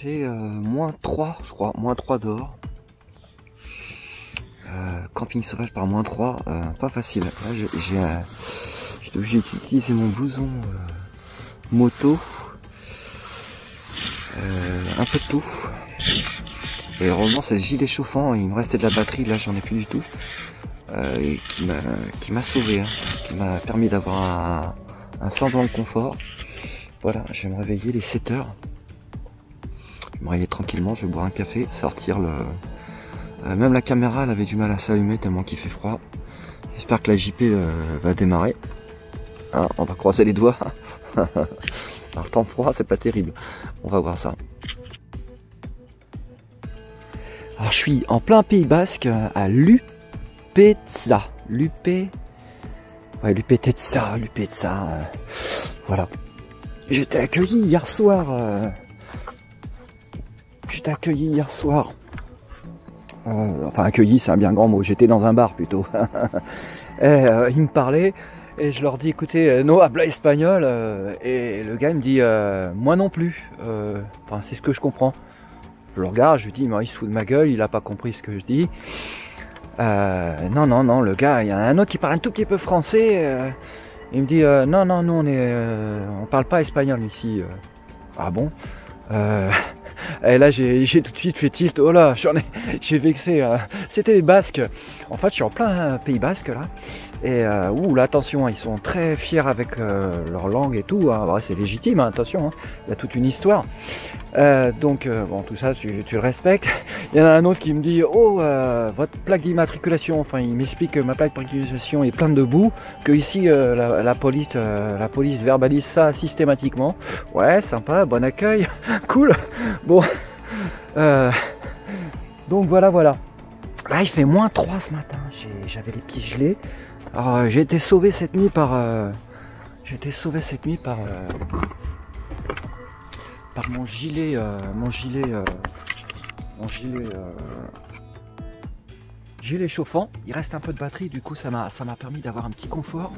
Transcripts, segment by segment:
fait -3, je crois, -3 dehors. Camping sauvage par -3, pas facile. Là, j'étais obligé d'utiliser mon blouson moto, un peu de tout. Et heureusement, c'est le gilet chauffant, il me restait de la batterie, là j'en ai plus du tout. Et qui m'a sauvé, hein, qui m'a permis d'avoir un semblant de confort. Voilà, je vais me réveiller les 7 heures. Je vais me réveiller tranquillement, je vais boire un café, sortir le... même la caméra, elle avait du mal à s'allumer tellement qu'il fait froid. J'espère que la JP va démarrer. Ah, on va croiser les doigts. Un temps froid, c'est pas terrible. On va voir ça. Alors je suis en plein Pays Basque, à Lupetza. Lupetza. Voilà. J'étais accueilli hier soir. Enfin accueilli, c'est un bien grand mot. J'étais dans un bar plutôt. Et ils me parlaient et je leur dis écoutez, no habla espagnol. Et le gars il me dit moi non plus. Enfin c'est ce que je comprends. Je le regarde, je lui dis il se fout de ma gueule, il a pas compris ce que je dis. Non, le gars, il y en a un autre qui parle un tout petit peu français. Il me dit non, nous on parle pas espagnol ici. Ah bon? Et là j'ai tout de suite fait tilt. Oh là, j'ai vexé. C'était les Basques. En fait, je suis en plein Pays Basque là. Et là, attention, ils sont très fiers avec leur langue et tout. Hein. Ouais, c'est légitime, hein, attention. Hein. Il y a toute une histoire. Donc bon, tout ça, tu le respectes. Il y en a un autre qui me dit oh votre plaque d'immatriculation. Enfin, il m'explique que ma plaque d'immatriculation est pleine de boue. Que ici la police verbalise ça systématiquement. Ouais, sympa, bon accueil, cool. Bon, donc voilà. Là, il fait -3 ce matin. J'avais les pieds gelés. Alors, j'ai été sauvé cette nuit par mon gilet, gilet chauffant. Il reste un peu de batterie, du coup ça m'a permis d'avoir un petit confort.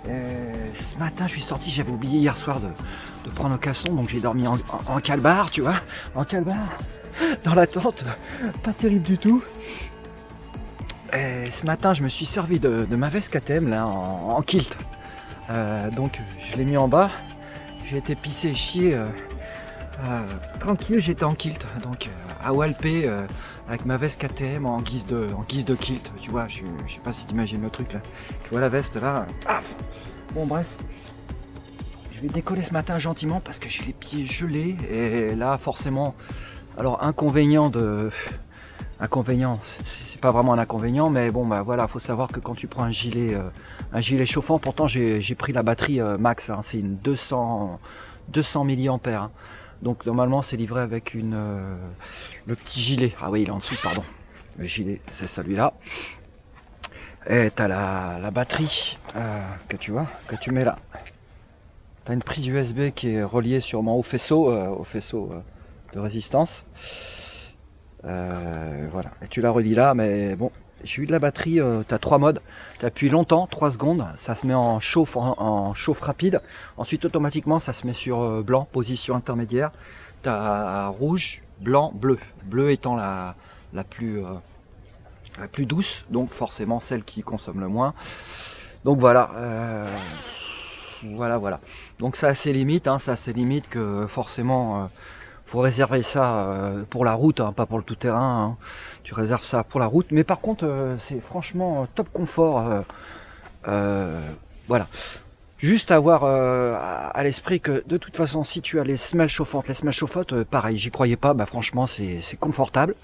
Ce matin je suis sorti, j'avais oublié hier soir de prendre un casson, donc j'ai dormi en calbar, tu vois, en calbar, dans la tente, pas terrible du tout. Et ce matin je me suis servi de ma veste KTM là en kilt. Donc je l'ai mis en bas, j'ai été pisser et chier. Tranquille, j'étais en kilt, donc à Walpé avec ma veste KTM en guise de kilt, tu vois, je sais pas si t'imagines le truc là, tu vois la veste là, paf. Bon bref, je vais décoller ce matin gentiment parce que j'ai les pieds gelés et là forcément, alors inconvénient, c'est pas vraiment un inconvénient, mais bon bah voilà, faut savoir que quand tu prends un gilet chauffant, pourtant j'ai pris la batterie max, hein, c'est une 200 milliampères. Hein. Donc normalement c'est livré avec le petit gilet. Ah oui, il est en dessous, pardon. Le gilet, c'est celui-là. Et t'as la batterie que tu vois, que tu mets là. T'as une prise USB qui est reliée sûrement au faisceau de résistance. Voilà. Et tu la relis là, mais bon. J'ai eu de la batterie, tu as 3 modes, tu appuies longtemps, 3 secondes, ça se met en chauffe rapide, ensuite automatiquement ça se met sur blanc, position intermédiaire, tu as rouge, blanc, bleu étant la plus douce, donc forcément celle qui consomme le moins. Donc voilà, voilà. Donc ça a ses limites, hein, que forcément... faut réserver ça pour la route, hein, pas pour le tout-terrain. Hein. Tu réserves ça pour la route. Mais par contre, c'est franchement top confort. Voilà. Juste avoir à l'esprit que de toute façon, si tu as les semelles chauffantes, pareil, j'y croyais pas. Bah franchement, c'est confortable.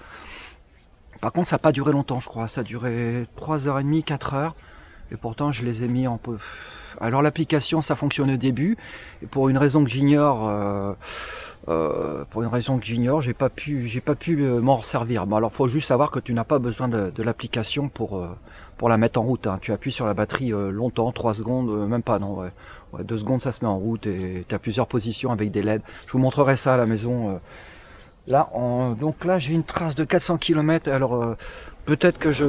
Par contre, ça n'a pas duré longtemps, je crois. Ça a duré 3h30, 4h. Et pourtant, je les ai mis en... Alors l'application, ça fonctionne au début. Et pour une raison que j'ignore... j'ai pas pu m'en servir. Bon, alors faut juste savoir que tu n'as pas besoin de l'application pour la mettre en route. Hein. Tu appuies sur la batterie longtemps, 3 secondes, même pas, non, ouais. 2 secondes ça se met en route et tu as plusieurs positions avec des LED. Je vous montrerai ça à la maison. Là, donc là j'ai une trace de 400 km. Alors peut-être que je...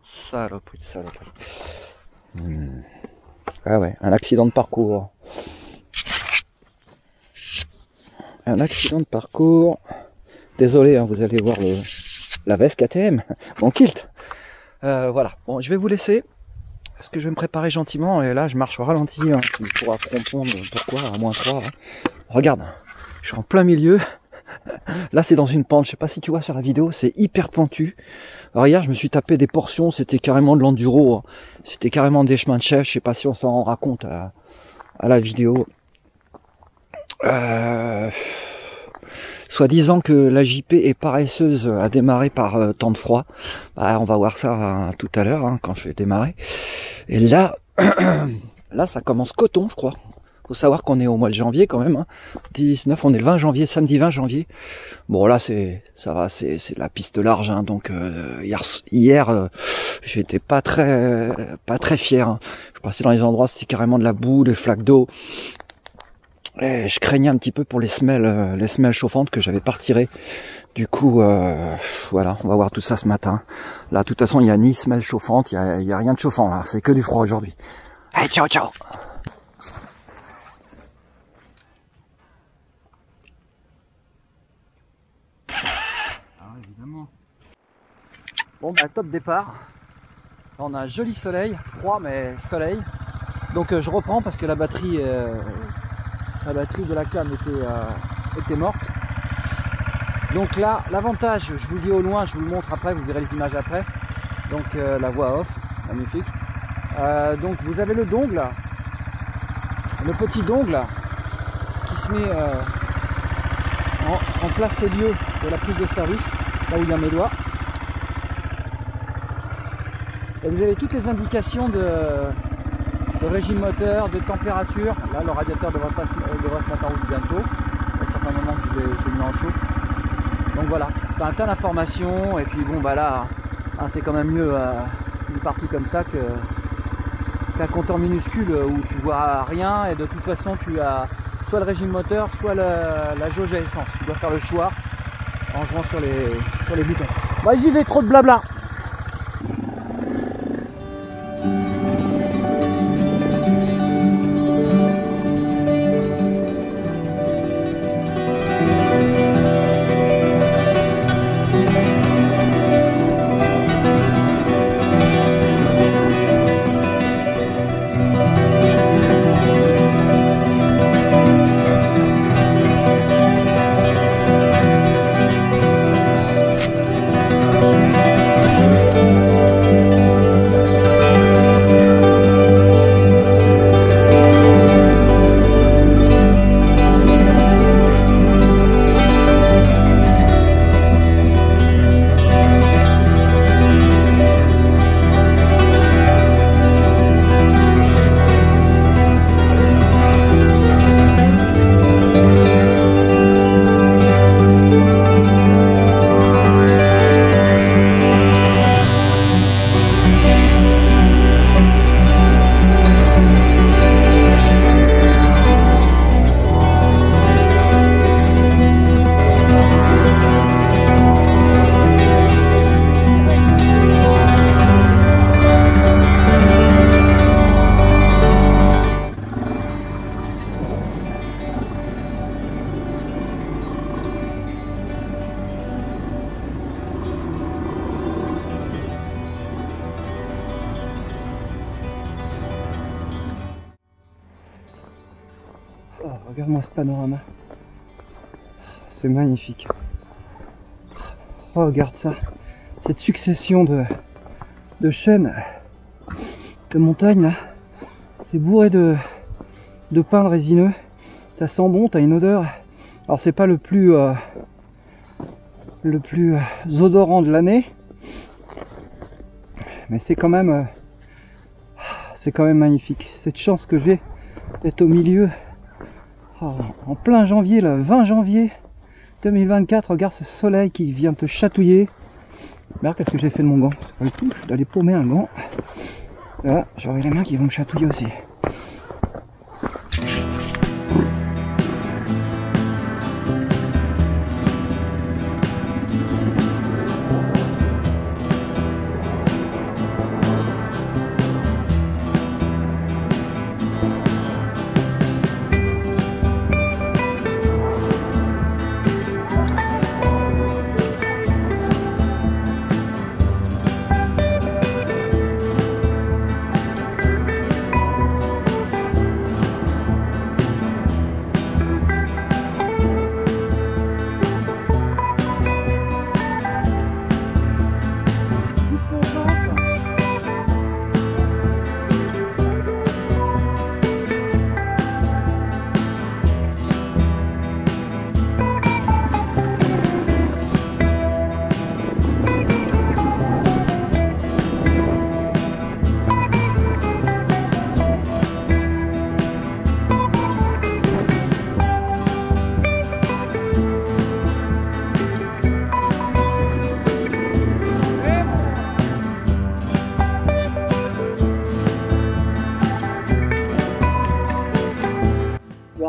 Saloperie de saloperie. Ah ouais, un accident de parcours. un accident de parcours. Désolé, hein, vous allez voir la veste KTM, mon kilt. Voilà, bon, je vais vous laisser, parce que je vais me préparer gentiment, et là je marche au ralenti, hein, tu pourras comprendre pourquoi, à -3. Hein. Regarde, je suis en plein milieu. Là c'est dans une pente, je sais pas si tu vois sur la vidéo, c'est hyper pentu. Alors hier je me suis tapé des portions, c'était carrément de l'enduro, hein. C'était carrément des chemins de chef, je sais pas si on s'en rend compte à la vidéo. Soi-disant que la JP est paresseuse à démarrer par temps de froid. Bah, on va voir ça hein, tout à l'heure hein, quand je vais démarrer. Et là, là ça commence coton je crois. Faut savoir qu'on est au mois de janvier quand même. Hein. 19, on est le 20 janvier, samedi 20 janvier. Bon là ça va, c'est la piste large. Hein, donc hier j'étais pas très fier. Hein. Je passais dans les endroits, c'était carrément de la boue, des flaques d'eau. Et je craignais un petit peu pour les semelles chauffantes que j'avais pas retirées. Du coup, voilà, on va voir tout ça ce matin. Là, de toute façon, il n'y a ni semelles chauffantes, il y a rien de chauffant là. C'est que du froid aujourd'hui. Allez, ciao, ciao. Ah, évidemment. Bon, bah top départ. Là, on a un joli soleil, froid mais soleil. Donc je reprends parce que la batterie de la cam était morte. Donc là, l'avantage, je vous le dis au loin, je vous le montre après, vous verrez les images après. Donc la voix off, magnifique. Donc vous avez le dongle, le petit dongle qui se met en place et lieu de la prise de service, là où il y a mes doigts. Et vous avez toutes les indications de régime moteur, de température. Là, le radiateur devrait se mettre en route bientôt. Il y a certains moments que j'ai mis en chauffe. Donc voilà, tu as un tas d'informations. Et puis bon, bah là, hein, c'est quand même mieux une partie comme ça qu'un compteur minuscule où tu vois rien. Et de toute façon, tu as soit le régime moteur, soit la jauge à essence. Tu dois faire le choix en jouant sur les boutons. Bah, j'y vais, trop de blabla. Oh, regarde-moi ce panorama. C'est magnifique. Oh, regarde ça. Cette succession de chaînes, de montagnes là. C'est bourré de pins de résineux. Ça sent bon, t'as une odeur. Alors c'est pas le plus odorant de l'année. Mais c'est quand même magnifique. Cette chance que j'ai d'être au milieu. Oh, en plein janvier, le 20 janvier 2024, regarde ce soleil qui vient te chatouiller. Regarde qu'est-ce que j'ai fait de mon gant. C'est pas le tout, je dois aller paumer un gant. Là, j'aurai les mains qui vont me chatouiller aussi.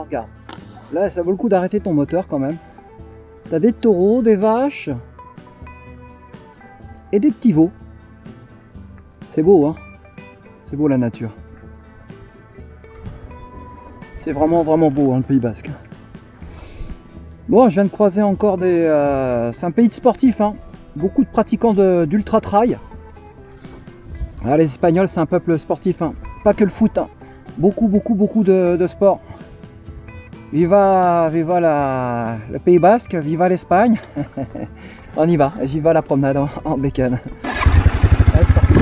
regarde. Là, ça vaut le coup d'arrêter ton moteur quand même. T'as des taureaux, des vaches et des petits veaux. C'est beau, hein? C'est beau la nature. C'est vraiment beau, hein, le Pays Basque. Bon, je viens de croiser encore des... c'est un pays de sportifs, hein. Beaucoup de pratiquants d'ultra trail. Ah, les Espagnols, c'est un peuple sportif, hein. Pas que le foot, hein. Beaucoup de sport. Viva le Pays Basque, viva l'Espagne. On y va, j'y vais à la promenade en bécane. Allez, c'est parti.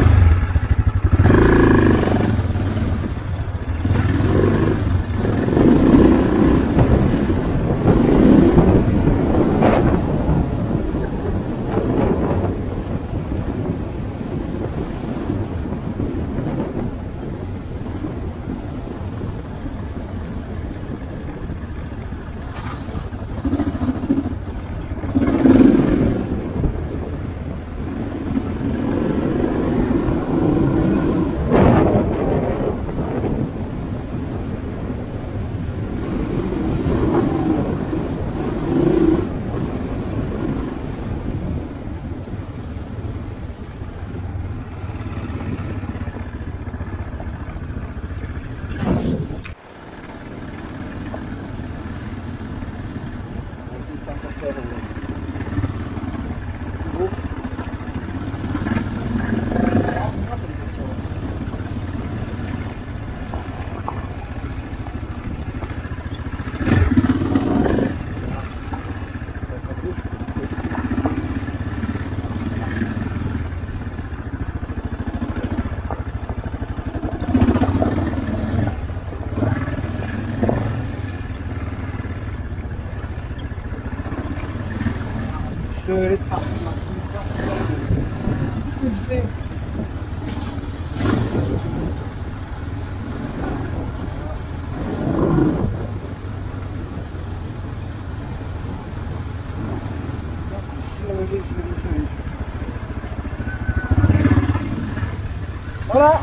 Voilà.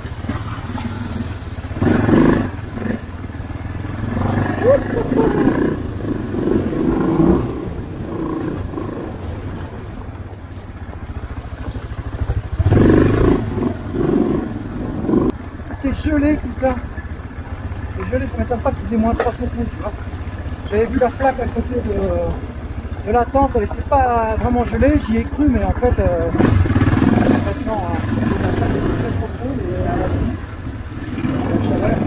C'était gelé tout ça. C'est gelé, ça m'étonne pas qu'il faisait moins 3 secondes, tu vois. J'avais vu la flaque à côté de la tente, elle n'était pas vraiment gelée, j'y ai cru, mais en fait, non, la flaque était très profonde et à la chaleur.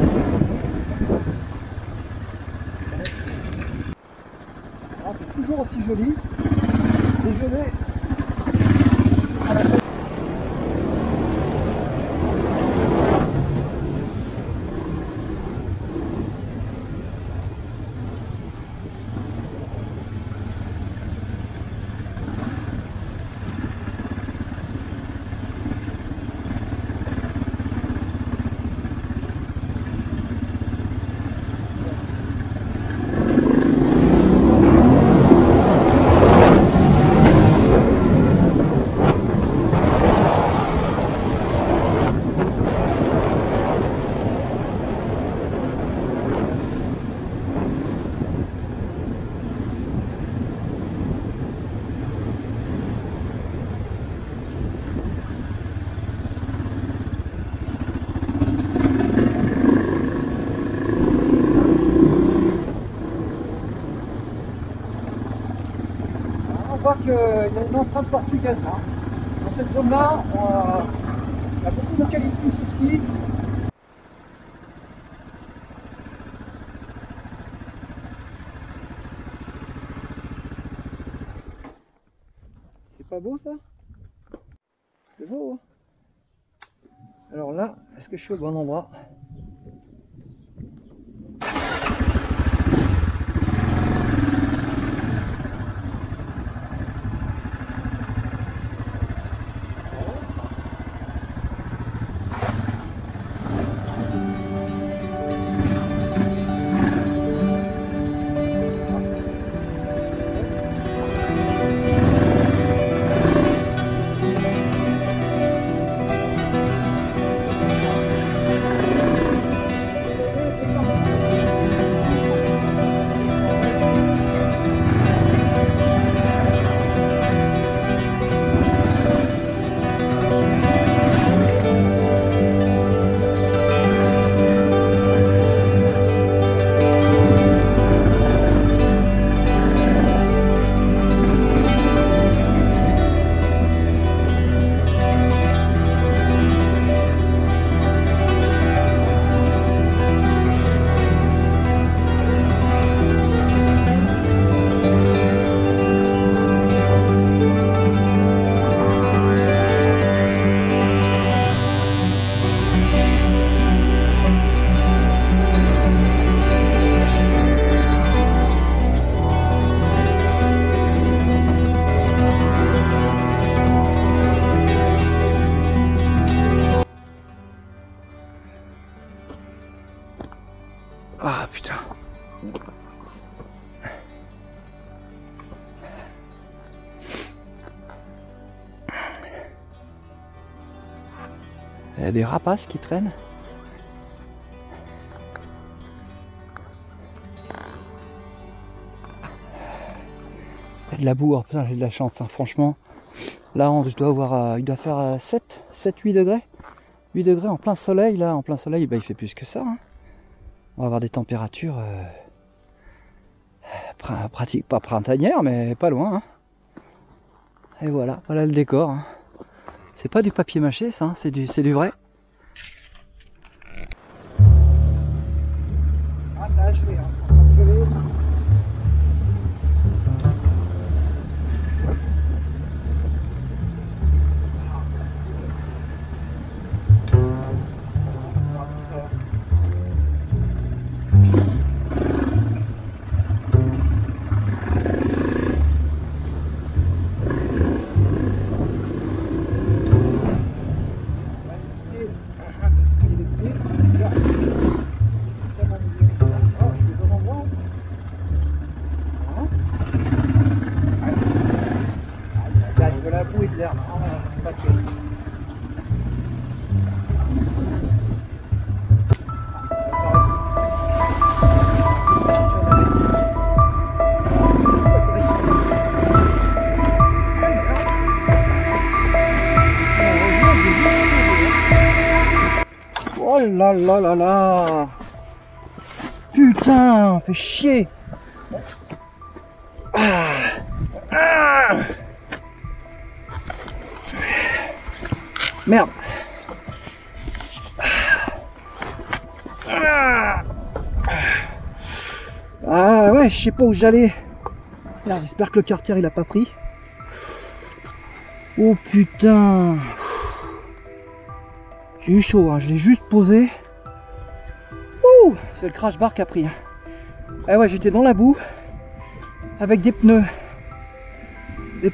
Ah, c'est toujours aussi joli. C'est gelé. Qu'il y a une empreinte portugaise là. Dans cette zone là, il y a beaucoup d'eucalyptus ici. C'est pas beau ça? C'est beau hein? Alors là, est-ce que je suis au bon endroit? Ah putain. Il y a des rapaces qui traînent. Il y a de la boue, oh, putain, j'ai de la chance, hein, franchement. Là, je dois avoir, il doit faire 7-8 degrés. 8 degrés en plein soleil, là, en plein soleil, bah, il fait plus que ça. Hein. On va avoir des températures pratique, pas printanières, mais pas loin. Hein. Et voilà, voilà le décor. Hein. C'est pas du papier mâché, ça, hein, c'est du vrai. Ah, ça a gelé, hein. Ça a gelé. Oh là là là là. Putain, fait chier. Merde. Ah ouais, je sais pas où j'allais. J'espère que le quartier il a pas pris. Oh putain. J'ai eu chaud, hein. Je l'ai juste posé. Ouh, c'est le crash bar qui a pris. Hein. Ah ouais, j'étais dans la boue avec des pneus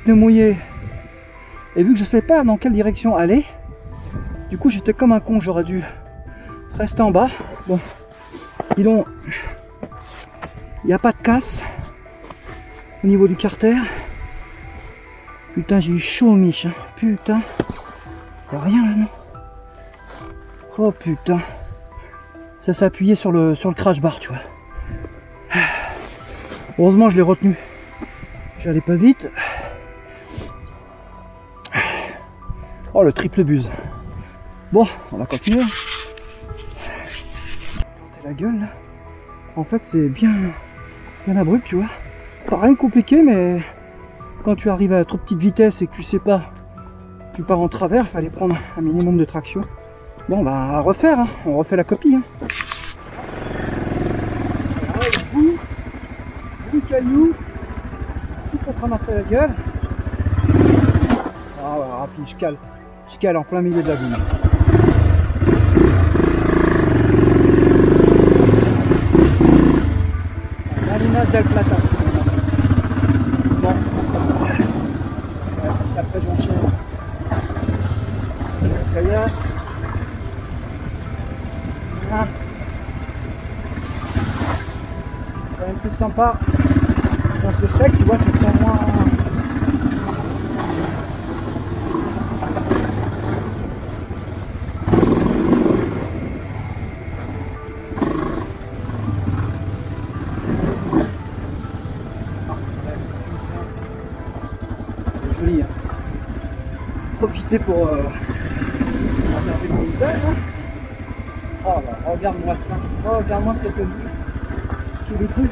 mouillés. Et vu que je sais pas dans quelle direction aller, du coup j'étais comme un con, j'aurais dû rester en bas. Bon, dis donc, il n'y a pas de casse au niveau du carter. Putain, j'ai eu chaud, Mich. Hein. Putain, y'a rien là, non? Oh putain, ça s'est appuyé sur le crash bar, tu vois. Heureusement, je l'ai retenu. J'allais pas vite. Oh, le triple buse. Bon, on va continuer. La gueule là. En fait, c'est bien abrupt, tu vois. Pas rien de compliqué, mais quand tu arrives à trop petite vitesse et que tu sais pas, tu pars en travers, fallait prendre un minimum de traction. Bon, bah, à refaire, hein. On refait la copie. Hein. Alors, le bout, du caillou, tout pour te ramasser la gueule. Ah ouais, rapide, je cale en plein milieu de la boue. L'alinas del Platas. Bon. Après j'enchaîne. La caillasse. Ah. C'est quand même plus sympa. Quand c'est sec, tu vois, tu te sens moins. Profiter pour regarder le paysage. Oh là, regarde-moi ça. Oh, regarde-moi cette vue. Sous le coup.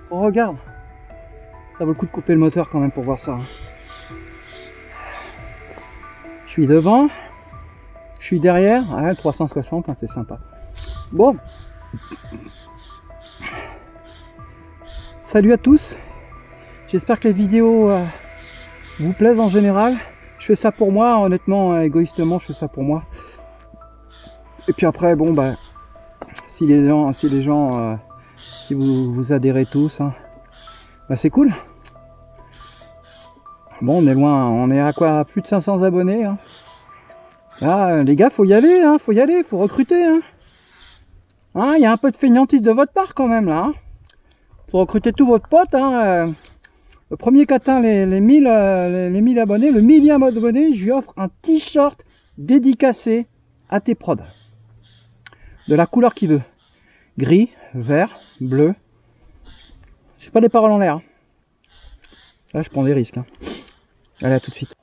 Oh, regarde. Ça vaut le coup de couper le moteur quand même pour voir ça. Hein. Je suis devant. Je suis derrière. Ah, 360, hein, c'est sympa. Bon. Salut à tous. J'espère que les vidéos vous plaisent en général. Je fais ça pour moi, honnêtement, égoïstement, je fais ça pour moi. Et puis après, bon, bah, si vous adhérez tous, hein, bah c'est cool. Bon, on est loin, on est à quoi? Plus de 500 abonnés. Hein. Là, les gars, faut y aller, hein, faut y aller, faut recruter, hein. Hein, il y a un peu de feignantise de votre part quand même, là, hein. Faut recruter tous vos potes, hein. Le premier qui atteint les 1000 abonnés, le 1000e abonné, je lui offre un t-shirt dédicacé à tes prods. De la couleur qu'il veut. Gris, vert, bleu. C'est pas des paroles en l'air, hein. Là, je prends des risques, hein. Allez, à tout de suite.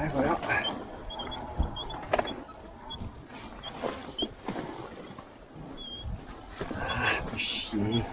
Et voilà. Ah, chier.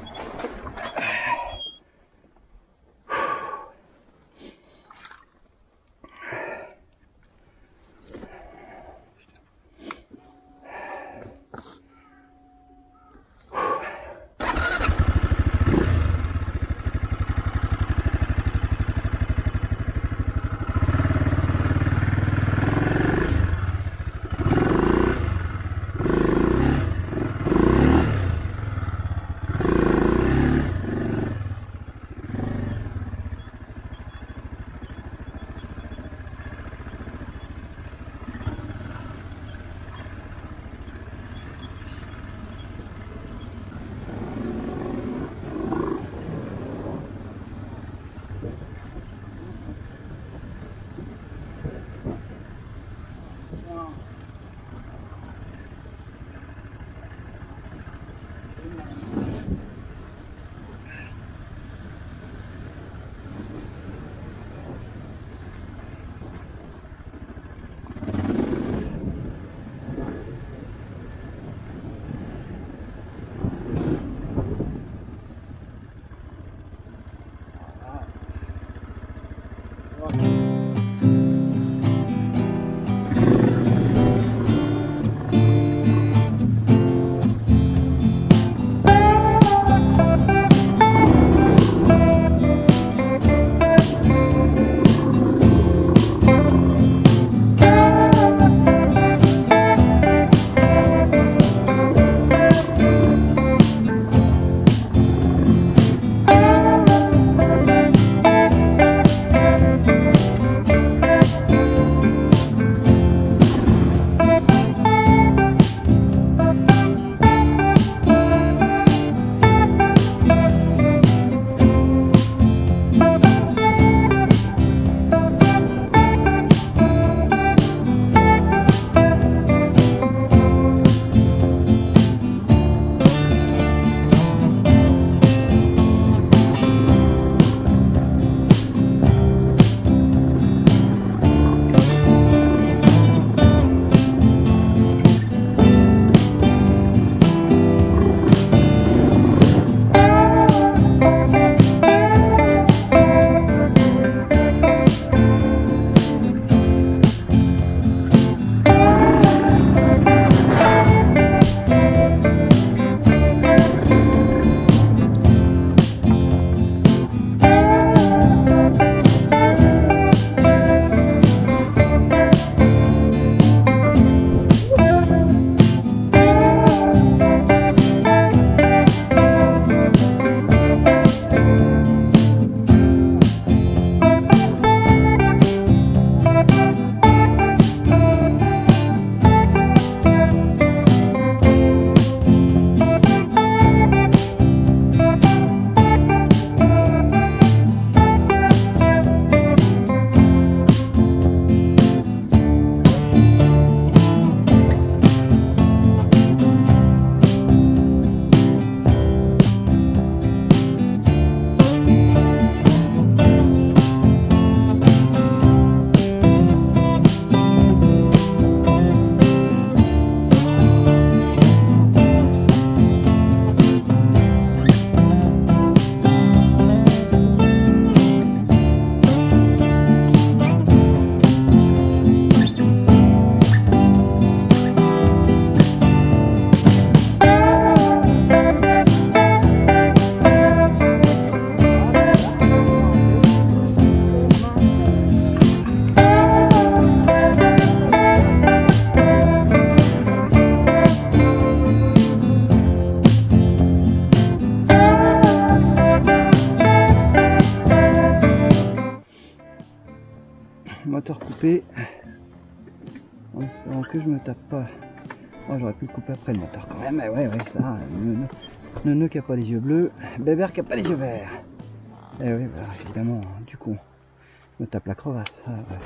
moteur coupé. En espérant que je me tape pas. Oh, j'aurais pu le couper après le moteur quand même. Mais ouais, ça. Neuneu qui a pas les yeux bleus. Bébert qui a pas les yeux verts. Et oui, voilà, évidemment. Du coup, je me tape la crevasse. Ah, ouais.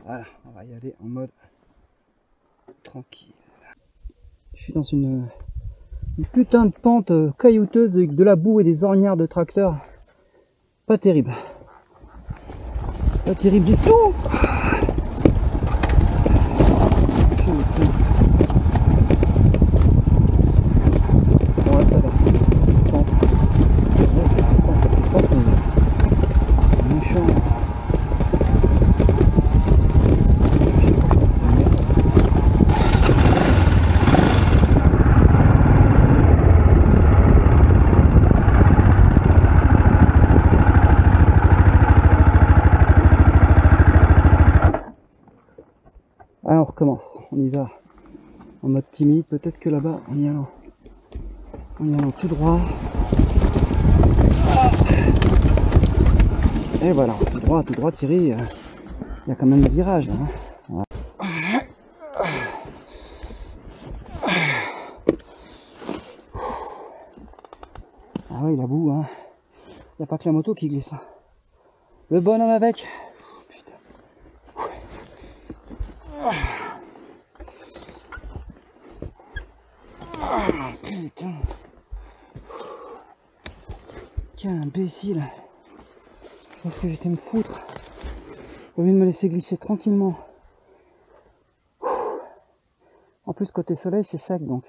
Voilà, on va y aller en mode tranquille. Je suis dans une putain de pente caillouteuse avec de la boue et des ornières de tracteur. Pas terrible. Pas terrible du tout. Putain. Bon, là, ça va. Pente. Ouais, c'est pente, mais méchant. Ah, on recommence, on y va en mode timide, peut-être que là-bas, en y allant tout droit. Et voilà, tout droit, Thierry, il y a quand même le virage. Hein. Voilà. Ah oui, la boue, hein. Il n'y a pas que la moto qui glisse. Hein. Le bonhomme avec. Putain. Putain. Quel imbécile. Qu'est-ce que j'étais me foutre. Au lieu de me laisser glisser tranquillement. En plus côté soleil c'est sec donc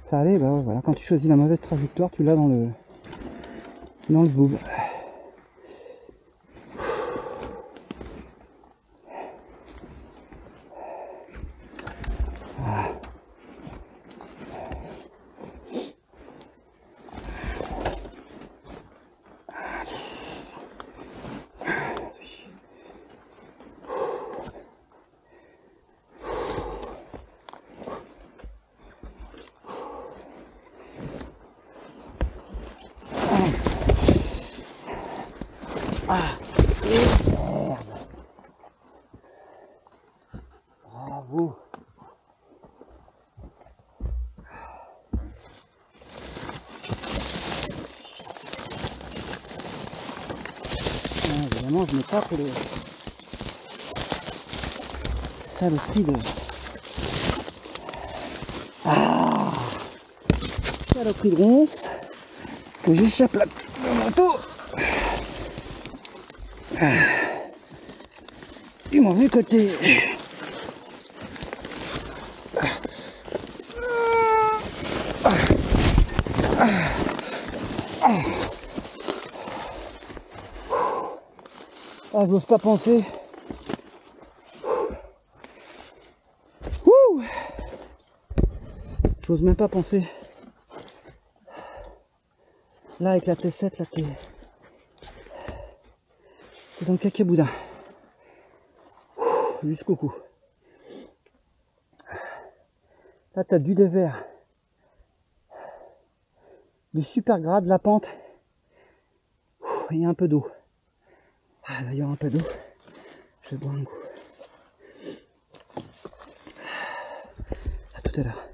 ça allait, bah ouais, voilà, quand tu choisis la mauvaise trajectoire tu l'as dans le boob. Ah, merde. Bravo. Évidemment, je me tape les saloperies de... Ah, saloperie de ronce que j'échappe la moto. Du mauvais côté. Ah, j'ose pas penser. J'ose même pas penser. Là, avec la T7, là, t'es dans le cacaboudin. Jusqu'au cou. Là, t'as du dévers. Du super gras, de la pente. Et un peu d'eau. Ah, d'ailleurs, un peu d'eau. Je vais boire un coup. À tout à l'heure.